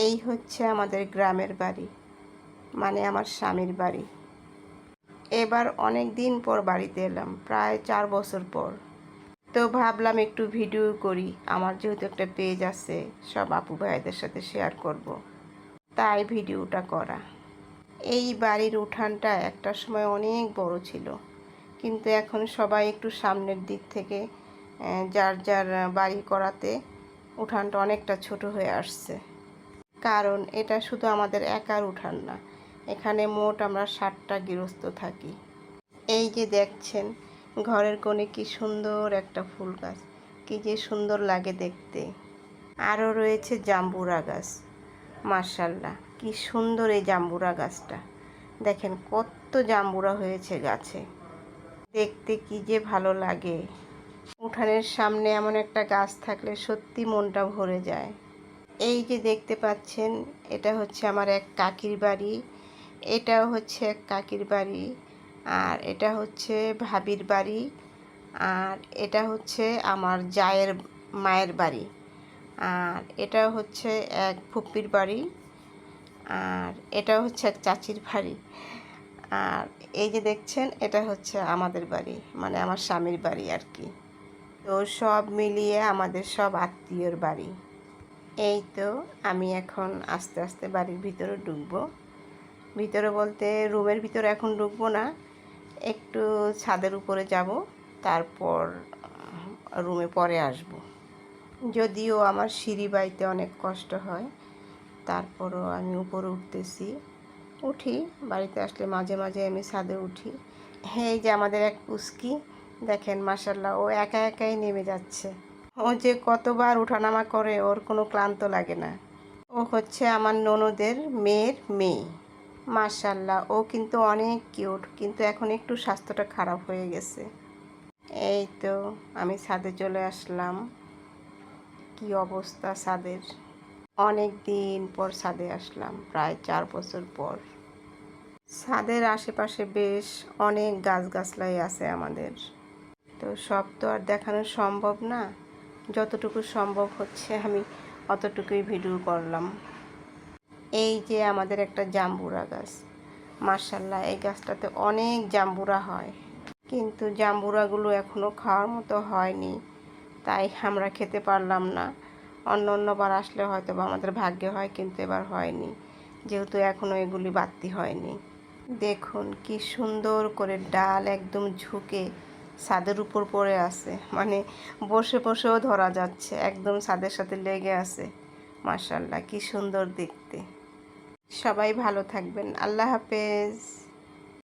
এই হচ্ছে আমাদের গ্রামের বাড়ি, মানে আমার স্বামীর বাড়ি। এবার অনেক দিন পর বাড়িতে এলাম, প্রায় 4 বছর পর। তো ভাবলাম একটু ভিডিও করি, আমার যেহেতু একটা পেজ আছে, সব আপু ভাইদের সাথে শেয়ার করব, তাই ভিডিওটা করা। এই বাড়ির উঠানটা একটা সময় অনেক বড় ছিল, কিন্তু এখন সবাই একটু সামনের দিক থেকে যার যার বাড়ি করাতে উঠানটা অনেকটা ছোট হয়ে আসছে। কারণ এটা শুধু আমাদের একার উঠান না, এখানে মোট আমরা 60টা গৃহস্থ থাকি। এই যে দেখছেন ঘরের কোণে কি সুন্দর একটা ফুল গাছ, কি যে সুন্দর লাগে দেখতে। আরও রয়েছে জাম্বুরা গাছ, মাশাআল্লাহ কি সুন্দর এই জাম্বুরা গাছটা। দেখেন কত জাম্বুরা হয়েছে গাছে, দেখতে কি যে ভালো লাগে। উঠানের সামনে এমন একটা গাছ থাকলে সত্যি মনটা ভরে যায়। এই যে দেখতে পাচ্ছেন, এটা হচ্ছে আমার এক কাকির বাড়ি, এটাও হচ্ছে এক কাকির বাড়ি, আর এটা হচ্ছে ভাবির বাড়ি, আর এটা হচ্ছে আমার জায়ের মায়ের বাড়ি, আর এটা হচ্ছে এক ফুপ্পির বাড়ি, আর এটাও হচ্ছে এক চাচির বাড়ি, আর এই যে দেখছেন এটা হচ্ছে আমাদের বাড়ি, মানে আমার স্বামীর বাড়ি আর কি। তো সব মিলিয়ে আমাদের সব আত্মীয়র বাড়ি। এই তো আমি এখন আস্তে আস্তে বাড়ির ভিতরে ঢুকবো। ভিতরে বলতে রুমের ভিতরে এখন ঢুকবো না, একটু ছাদের উপরে যাব, তারপর রুমে পরে আসব। যদিও আমার সিঁড়ি বাইতে অনেক কষ্ট হয়, তারপরও আমি উপরে উঠতেছি। উঠি, বাড়িতে আসলে মাঝে মাঝে আমি ছাদে উঠি। এই যে আমাদের এক পুচকি, দেখেন মাশাআল্লাহ ও একা একাই নেমে যাচ্ছে। ও যে কতবার ওঠানামা করে, ওর কোনো ক্লান্ত লাগে না। ও হচ্ছে আমার ননদের মেয়ের মেয়ে। মাশাআল্লাহ ও কিন্তু অনেক কিউট, কিন্তু এখন একটু স্বাস্থ্যটা খারাপ হয়ে গেছে। এই তো আমি ছাদে চলে আসলাম। কি অবস্থা ছাদের, অনেক দিন পর ছাদে আসলাম, প্রায় 4 বছর পর। ছাদের আশেপাশে বেশ অনেক গাছগাছলাই আছে আমাদের, তো সব তো আর দেখানো সম্ভব না, যতটুকু সম্ভব হচ্ছে আমি অতটুকুই ভিডিও করলাম। এই যে আমাদের একটা জাম্বুরা গাছ, মাশাআল্লাহ এই গাছটাতে অনেক জাম্বুরা হয়, কিন্তু জাম্বুরাগুলো এখনও খাওয়ার মতো হয়নি, তাই আমরা খেতে পারলাম না। অন্যবার আসলে হয়তো বা আমাদের ভাগ্যে হয়, কিন্তু এবার হয়নি, যেহেতু এখনও এগুলি বাড়তি হয়নি। দেখুন কি সুন্দর করে ডাল একদম ঝুঁকে ছাদের উপর পড়ে আছে, মানে বসে বসেও ধরা যাচ্ছে, একদম ছাদের সাথে লেগে আছে। মাশাআল্লাহ কি সুন্দর দেখতে। সবাই ভালো থাকবেন, আল্লাহ হাফেজ।